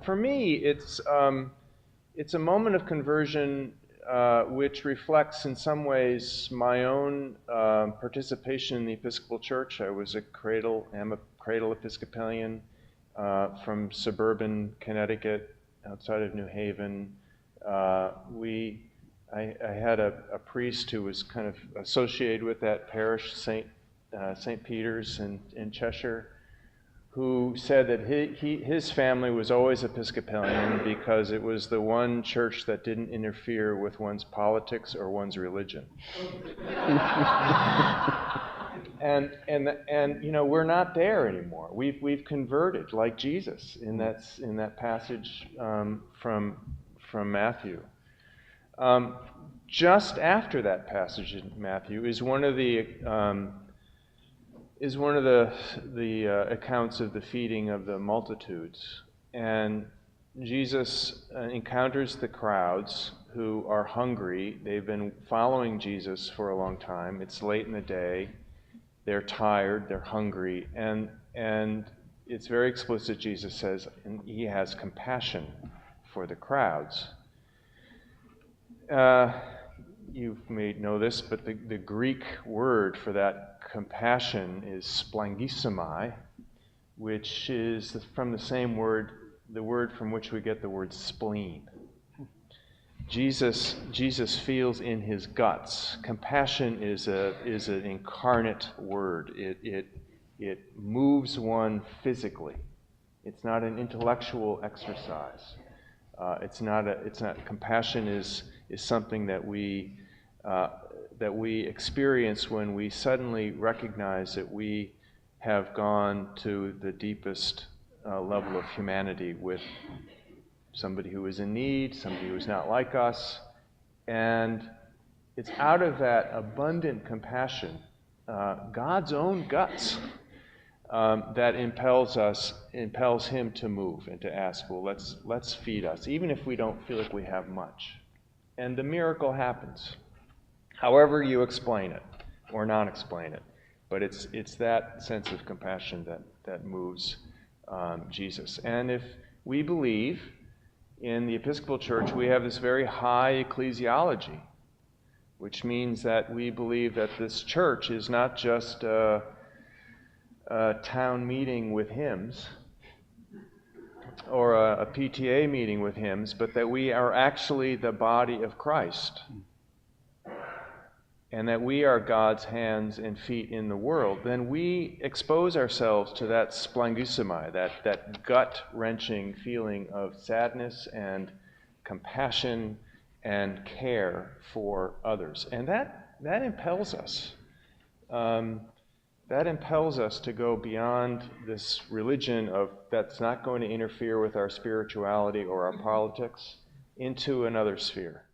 for me, it's a moment of conversion which reflects in some ways my own participation in the Episcopal Church. I am a cradle Episcopalian from suburban Connecticut, outside of New Haven. I had a priest who was kind of associated with that parish, St. Peter's in Cheshire, who said that his family was always Episcopalian because it was the one church that didn't interfere with one's politics or one's religion. and we're not there anymore. We've converted like Jesus in that passage from Matthew. Just after that passage in Matthew is one of the accounts of the feeding of the multitudes. And Jesus encounters the crowds who are hungry. They've been following Jesus for a long time. It's late in the day. They're tired. They're hungry. And it's very explicit, Jesus says, and he has compassion for the crowds. You may know this, but the Greek word for that compassion is splangissimi, which is from the same word, the word from which we get the word spleen. Jesus feels in his guts. Compassion is an incarnate word. It moves one physically. It's not an intellectual exercise. Compassion is something that we experience when we suddenly recognize that we have gone to the deepest level of humanity with somebody who is in need, somebody who is not like us, and it's out of that abundant compassion, God's own guts, that impels him to move and to ask, well, let's feed us, even if we don't feel like we have much. And the miracle happens, however you explain it or not explain it. But it's that sense of compassion that moves Jesus. And if we believe in the Episcopal Church, we have this very high ecclesiology, which means that we believe that this church is not just a town meeting with hymns or a PTA meeting with hymns, but that we are actually the body of Christ, and that we are God's hands and feet in the world. Then we expose ourselves to that splangissimi, that gut-wrenching feeling of sadness and compassion and care for others. And that impels us. That impels us to go beyond this religion that's not going to interfere with our spirituality or our politics into another sphere.